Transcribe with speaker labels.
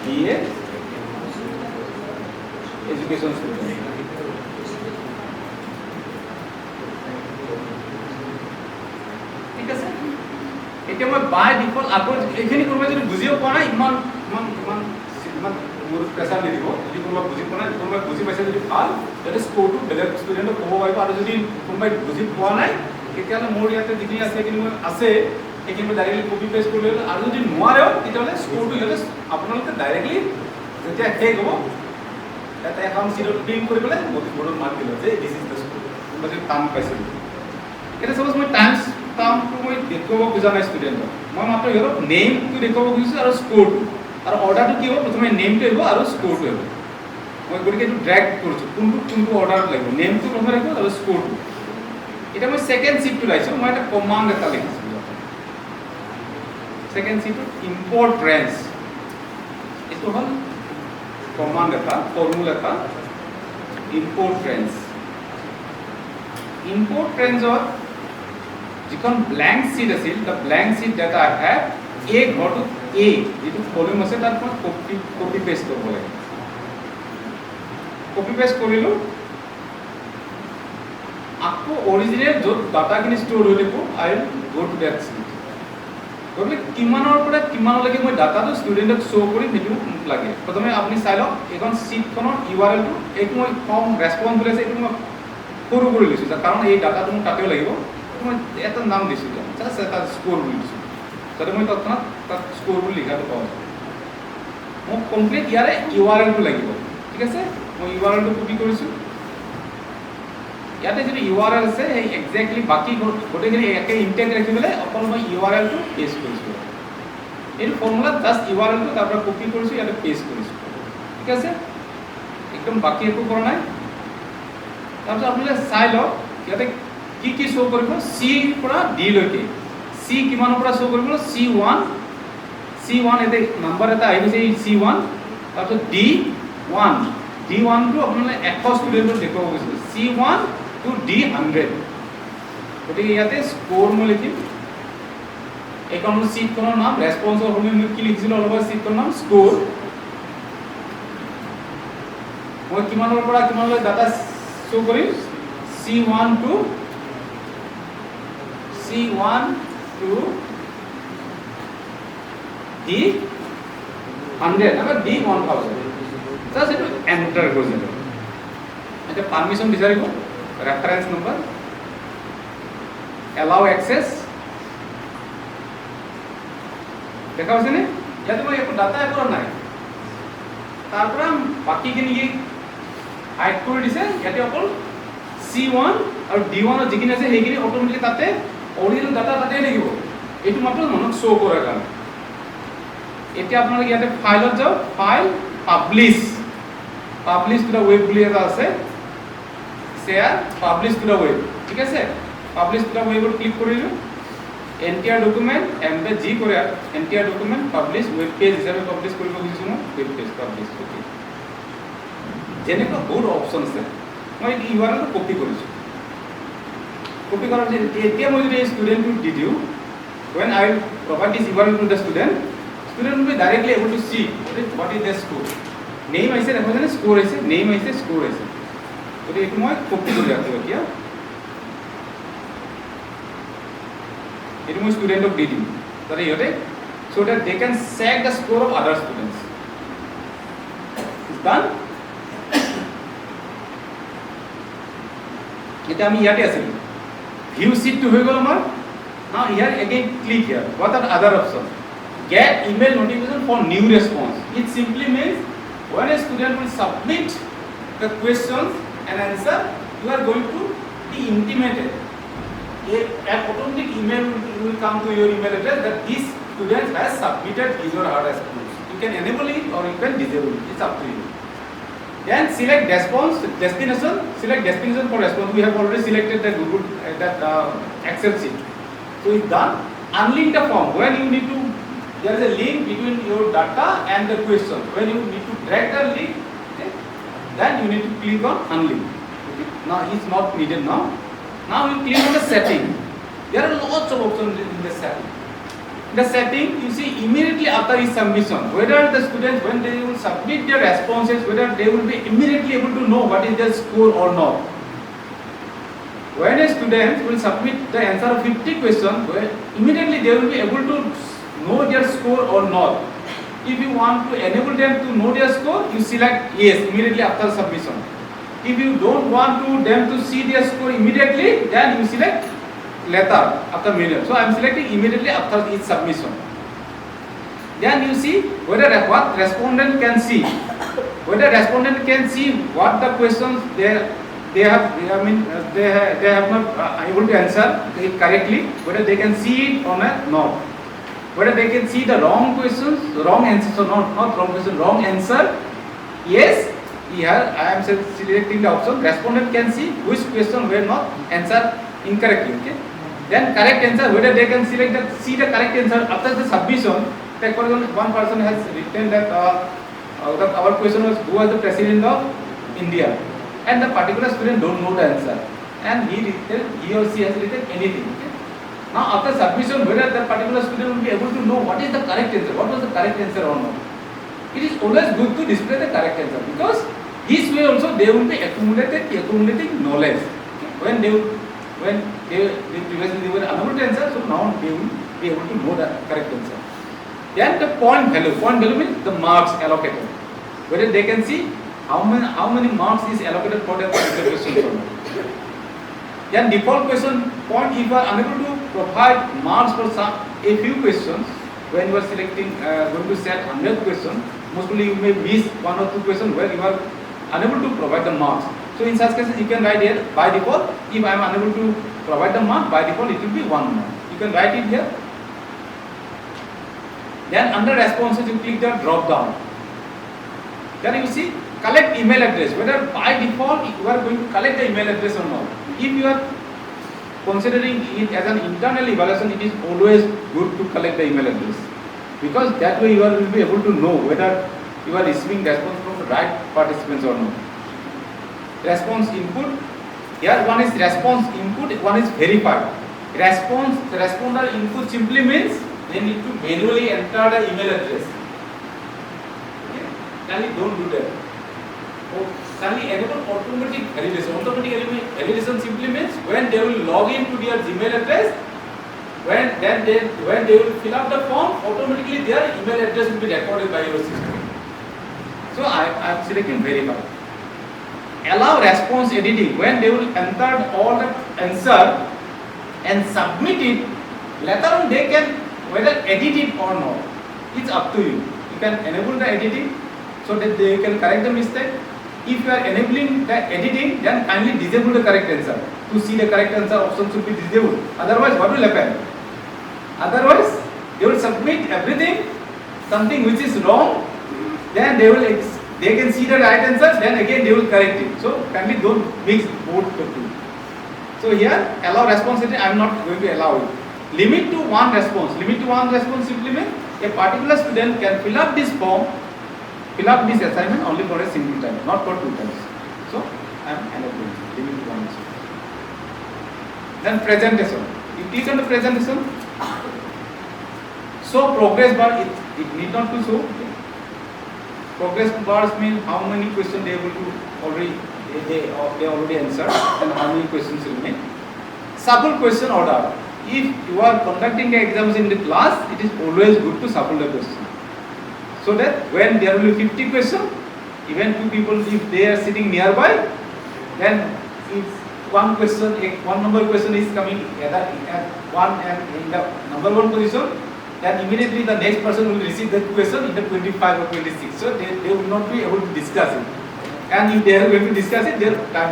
Speaker 1: BA education student. ঠিক আছে এতিয়া মই বাই ডিফল্ট আকৌ এইখিনি কোনোবাই যদি বুজিও পোৱা নাই ইমান ইমান ইমান ইমান মোৰ প্ৰেছাৰ নিদিব যদি কোনোবাই বুজি পোৱা নাই কোনোবাই বুজি পাইছে যদি ভাল তেতিয়া স্ক'ৰটো বেলেগ ষ্টুডেণ্টক ক'ব পাৰিব আৰু যদি কোনোবাই বুজি পোৱা নাই তেতিয়াহ'লে মোৰ ইয়াতে যিখিনি আছে সেইখিনি মই আছে সেইখিনি মই ডাইৰেক্টলি কপি পেষ্ট কৰি ল'লোঁ আৰু যদি নোৱাৰেও তেতিয়াহ'লে স্ক'ৰটো সিহঁতে আপোনালোকে ডাইৰেক্টলি যেতিয়া শেষ হ'ব এটা এখন চিটত প্ৰিণ্ট কৰি পেলাই বৰ্ডত মাৰ্ক দিলোঁ যে দিছ ইজ দ্য স্ক'ৰ কোনোবাই যদি টান পাইছিল এতিয়া চাপ'জ মই টাৰ্মটো মই দেখুৱাব খোজা নাই ষ্টুডেণ্টক মই মাত্ৰ সিহঁতক নেমটো দেখুৱাব খুজিছোঁ আৰু স্ক'ৰটো আৰু অৰ্ডাৰটো কি হ'ব প্ৰথমে নেমটো আহিব আৰু স্ক'ৰটো আহিব মই গতিকে এইটো ড্ৰেগ কৰিছোঁ কোনটো অৰ্ডাৰত লাগিব নেমটো প্ৰথমে ৰাখিব আৰু স্ক'ৰটো এতিয়া মই ছেকেণ্ড চিটটো লাইছোঁ মই এটা কমাণ্ড এটা লিখিছোঁ ছেকেণ্ড চিটটোত ইম্পৰ্ট ৰেঞ্জ এইটো হ'ল কমাণ্ড এটা ফৰ্মুলা এটা ইম্পৰ্ট ৰেঞ্জত যিখন ব্লেংক চিট আছিল the blank sheet that I have এই ঘৰটোত এ যিটো ভলিউম আছে তাত মই কপি পেষ্ট কৰিব লাগে কপি পেষ্ট কৰিলোঁ আকৌ অৰিজিনেল য'ত ডাটাখিনি ষ্ট'ৰ হৈ থাকিব I will go' to that sheet গতিকে কিমানৰ পৰা কিমানলৈকে মই ডাটাটো ষ্টুডেণ্টক শ্ব' কৰিম সেইটো মোক লাগে প্ৰথমে আপুনি চাই লওক এইখন চিটখনৰ URL-টো এইটো মই কম ৰেছপন্স বুলি আছে এইটো মই সৰু কৰি লৈছোঁ কাৰণ এই ডাটাটো মোক তাতেও লাগিব মই এটা নাম দিছোঁ জাষ্ট এটা স্ক'ৰ বুলি দিছোঁ যাতে মই তৎক্ষণাত তাত স্ক'ৰ বুলি লিখাটো পাওঁ মোক কমপ্লিট ইয়াৰে URL-টো লাগিব ঠিক আছে মই URL-টো কপি কৰিছোঁ ইয়াতে যদি URL আছে সেই একজেক্টলি বাকী গোটেইখিনি একে ইনটেক ৰাখি পেলাই অকল মই URL-টো পেষ্ট কৰিছোঁ এইটো ফৰ্মুলাত জাষ্ট URL-টো তাৰ পৰা কপি কৰিছোঁ ইয়াতে পেষ্ট কৰিছোঁ ঠিক আছে একদম বাকী একো কৰা নাই তাৰপিছত আপোনালোকে চাই লওক ইয়াতে কি কি শ্ব' কৰিব চিৰ পৰা ডিলৈকে চি কিমানৰ পৰা শ্ব' কৰিব C1 ইয়াতে নাম্বাৰ এটা আহি গৈছে এই C1 তাৰপিছত D1টো আপোনালোকে 100 ষ্টুডেণ্টক দেখুৱাব গৈছিল C1 to D100 গতিকে ইয়াতে স্ক'ৰ মই লিখিম এইখন চিটখনৰ নাম ৰেছপন্সৰ সময় মই কি লিখিছিলোঁ অলপ চিটখনৰ নাম স্ক'ৰ মই কিমানৰ পৰা কিমানলৈ ডাটা শ্ব' কৰিম C1 to D100 number D1000 just এইটো এণ্টাৰ কৰি দিলোঁ এতিয়া পাৰ্মিশ্যন বিচাৰিব ৰেফাৰেঞ্চ নম্বৰ এলাউ এক্সেছ দেখা হৈছেনে ইয়াতে মই একো ডাটা একো নাই তাৰ পৰা বাকীখিনি হাইড কৰি দিছে ইয়াতে অকল C1 আৰু D1 যিখিনি আছে সেইখিনি অট'মেটিক তাতে অৰিজিনেল ডাটা তাতে থাকিব এইটো মাত্ৰ মানুহক শ্ব' কৰাৰ কাৰণে এতিয়া আপোনালোকে ইয়াতে ফাইলত যাওক file publish to the web বুলি এটা আছে share publish to the web ঠিক আছে পাব্লিছ টু দ্য ৱেবত ক্লিক কৰিলোঁ এণ্টায়াৰ ডকুমেণ্ট এম্বেড যি কৰে entire document publish web page হিচাপে পাব্লিছ কৰিব খুজিছোঁ মই ৱেব পেজ পাব্লিছ অ'কে যেনেকুৱা বহুত অপশ্যন আছে মই এই URL-টো কপি কৰিছোঁ কপি কৰাৰ পিছত এতিয়া মই যদি এই ষ্টুডেণ্টটো দি দিওঁ when I will provide this URL to the student will be directly able to see what is their score name aise dekho jane score aise name aise score aise to etu moi copy kori rakhibo এতিয়া etu moi student ok di dim tare yote so that they can check the score of other students is done eta ami yate asil view sheet to hoy gol amar now here again click here what are other options get email notification for new response it simply means when a student will submit the questions and answer you are going to be intimated an automatic email will come to your email address that this student has submitted his or her response you can enable it or you can disable it it's up to you then select destination for response we have already selected the Google Excel sheet so it's done unlink the form when you need to there is a link between your data and the question when you need to drag the link okay, then you need to click on unlink okay. Now it's not needed now you click on the setting there are lots of options in the setting the setting, you see immediately after his submission, whether the students, when they will submit their responses, whether they will be immediately able to know what is their score or not. When a student will submit the answer of 50 questions, immediately they will be able to know their score or not. If you want to enable them to know their score, you select yes immediately after submission. If you don't want them to see their score immediately, then you select later after minute. So I am selecting immediately after each submission. Then you see whether what respondent can see. Whether respondent can see what the questions they have not able to answer it correctly. Whether they can see it or not. Whether they can see the wrong questions, wrong answers, or not wrong question, wrong answer. Yes. Here I am selecting the option. Respondent can see which question were not answered incorrectly. Okay. Then correct answer, whether they can see the correct answer after the submission. Like for example, one person has written that our question was who was the president of India, and the particular student don't know the answer, and he or she has written anything. Okay? Now after submission, whether the particular student will be able to know what is the correct answer, what was the correct answer or not. It is always good to display the correct answer, because this way also they will be accumulating knowledge. Okay? When they previously were unable to answer, so now they will be able to know the correct answer. Then the point value means the marks allocated. Whether they can see how many marks is allocated for that particular question or not. Then default question point, if you are unable to provide marks for a few questions, when you are selecting going to set 100 questions, mostly you may miss one or two questions where you are unable to provide the marks. So in such cases you can write here by default, if I am unable to provide the mark, by default it will be 1 mark. You can write it here. Then under responses you click the drop down. Then you see collect email address, whether by default you are going to collect the email address or not. If you are considering it as an internal evaluation, it is always good to collect the email address, because that way you will be able to know whether you are receiving response from the right participants or not. Response input, here one is response input, one is verified. The responder input simply means they need to manually enter the email address. Okay? Kindly don't do that. Kindly enable automatic validation. Automatic validation simply means when they will log into their Gmail address, when they will fill up the form, automatically their email address will be recorded by your system. So I am selecting verify. Allow response editing, when they will enter all the answer and submit it. Later on they can whether edit it or not. It's up to you. You can enable the editing so that they can correct the mistake. If you are enabling the editing, then kindly disable the correct answer. To see the correct answer option should be disabled. Otherwise, what will happen? Otherwise, they will submit everything, something which is wrong, then they can see the right answer, then again they will correct it. So kindly don't mix both the two. So here, allow response editing, I am not going to allow it. Limit to one response. Limit to one response simply means a particular student can fill up this form, fill up this assignment only for a single time, not for 2 times. So I am enabling limit to one response. Then presentation. You click on the presentation. So progress bar, it need not to show. Okay. Progress bars mean how many questions they able to they already answered and how many questions remain. Shuffle question order. If you are conducting the exams in the class, it is always good to shuffle the question. So that when there will be 50 questions, even 2 people, if they are sitting nearby, then if one number question is coming either at 1 and in the number 1 position, then immediately the next person will receive that question in the 25 or 26. So they will not be able to discuss it. And if they are going to discuss it, their time